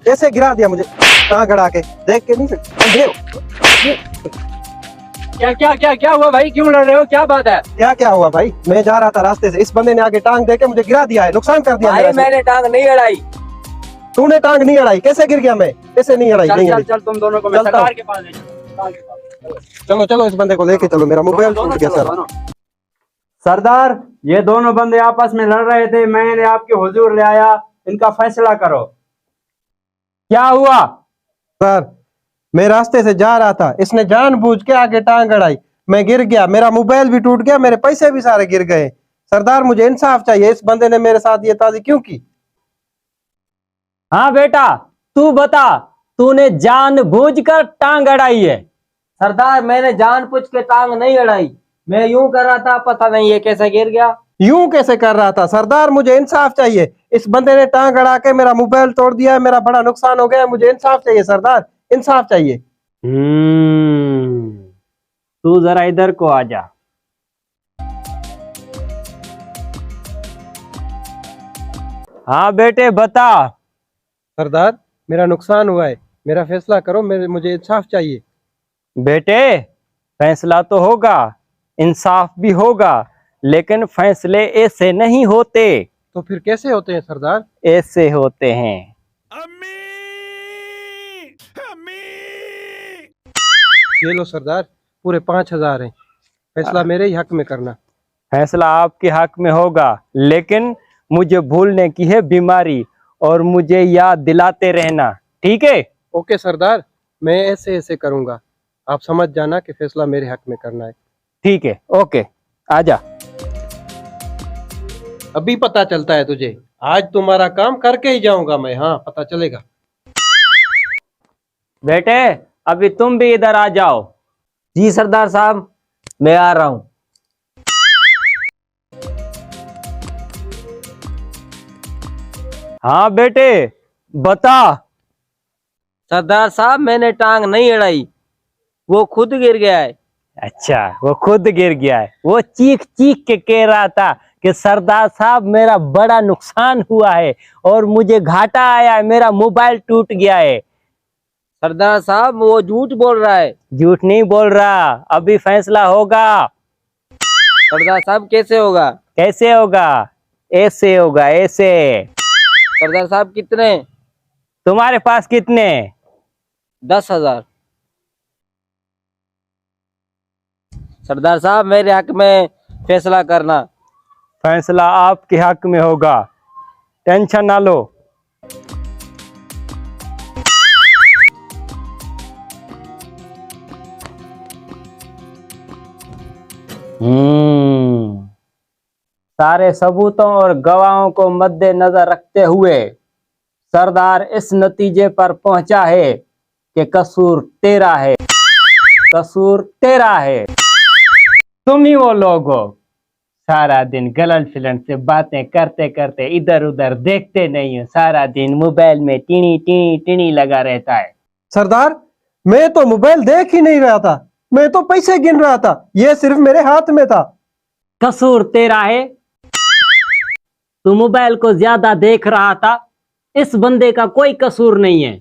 कैसे गिरा दिया मुझे कहाँ गड़ा के, देख के नहीं सकते। क्या क्या क्या क्या हुआ भाई, क्यों लड़ रहे हो, क्या बात है? क्या क्या हुआ भाई, मैं जा रहा था रास्ते से, इस बंदे ने आगे टांग दे के मुझे गिरा दिया है, नुकसान कर दिया भाई मेरा। मैंने टांग नहीं अड़ाई। तूने टांग नहीं अड़ाई, कैसे गिर गया मैं, कैसे नहीं अड़ाई? चल नहीं चल अड़ाई। चल, तुम दोनों को मैं चलता सरदार के पास ले चलूं। चलो चलो, इस बंदे को लेके चलो, मेरा मोबाइल टूट गया सर। सरदार, ये दोनों बंदे आपस में लड़ रहे थे, मैंने आपके हुजूर ले आया, इनका फैसला करो। क्या हुआ? सर मैं रास्ते से जा रहा था, इसने जानबूझ के आगे टांग अड़ाई, मैं गिर गया, मेरा मोबाइल भी टूट गया, मेरे पैसे भी सारे गिर गए। सरदार मुझे इंसाफ चाहिए, इस बंदे ने मेरे साथ ये ताज़ी क्यों की? हाँ बेटा, तू बता, तूने जानबूझकर टांग अड़ाई है? सरदार मैंने जानबूझ के टांग नहीं अड़ाई, मैं यूं कर रहा था, पता नहीं ये कैसे गिर गया। यूं कैसे कर रहा था? सरदार मुझे इंसाफ चाहिए, इस बंदे ने टांग अड़ा के मेरा मोबाइल तोड़ दिया है, मेरा बड़ा नुकसान हो गया है, मुझे इंसाफ चाहिए सरदार, इंसाफ चाहिए। तू जरा इधर को आ जा। हाँ बेटे बता। सरदार मेरा नुकसान हुआ है, मेरा फैसला करो, मुझे इंसाफ चाहिए। बेटे फैसला तो होगा, इंसाफ भी होगा, लेकिन फैसले ऐसे नहीं होते। तो फिर कैसे होते हैं सरदार? ऐसे होते हैं। ये लो सरदार, पूरे 5,000 हैं, फैसला मेरे ही हक में करना। फैसला आपके हक में होगा, लेकिन मुझे भूलने की है बीमारी, और मुझे याद दिलाते रहना, ठीक है? ओके सरदार, मैं ऐसे ऐसे करूंगा, आप समझ जाना कि फैसला मेरे हक में करना है। ठीक है, ओके, आजा। अभी पता चलता है तुझे, आज तुम्हारा काम करके ही जाऊंगा मैं, हाँ पता चलेगा। बेटे अभी तुम भी इधर आ जाओ। जी सरदार साहब, मैं आ रहा हूँ। हाँ बेटे बता। सरदार साहब मैंने टांग नहीं अड़ाई, वो खुद गिर गया है। अच्छा, वो खुद गिर गया है, वो चीख चीख के कह रहा था कि सरदार साहब मेरा बड़ा नुकसान हुआ है और मुझे घाटा आया है, मेरा मोबाइल टूट गया है। सरदार साहब वो झूठ बोल रहा है। झूठ नहीं बोल रहा, अभी फैसला होगा। सरदार साहब कैसे होगा? कैसे होगा? ऐसे होगा, ऐसे। सरदार साहब कितने? तुम्हारे पास कितने? 10,000। सरदार साहब मेरे हक में फैसला करना। फैसला आपके हक में होगा, टेंशन ना लो। सारे सबूतों और गवाहों को मद्देनजर रखते हुए सरदार इस नतीजे पर पहुंचा है कि कसूर तेरा है, कसूर तेरा है। तुम ही वो लोग हो, सारा दिन गलत फिलंट से बातें करते करते इधर उधर देखते नहीं हो, सारा दिन मोबाइल में टीनी टीनी टीनी लगा रहता है। सरदार मैं तो मोबाइल देख ही नहीं रहा था, मैं तो पैसे गिन रहा था, ये सिर्फ मेरे हाथ में था। कसूर तेरा है, तू मोबाइल को ज्यादा देख रहा था, इस बंदे का कोई कसूर नहीं है।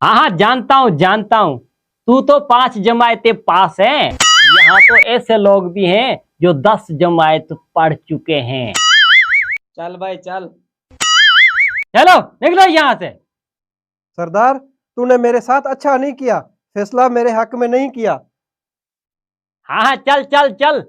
हाँ जानता हूं, तू तो 5 जमायतें पास है, यहाँ तो ऐसे लोग भी हैं जो 10 जमायत पढ़ चुके हैं। चल भाई चल। चलो निकलो यहाँ से। सरदार तूने मेरे साथ अच्छा नहीं किया, फैसला मेरे हक में नहीं किया। हाँ चल चल चल।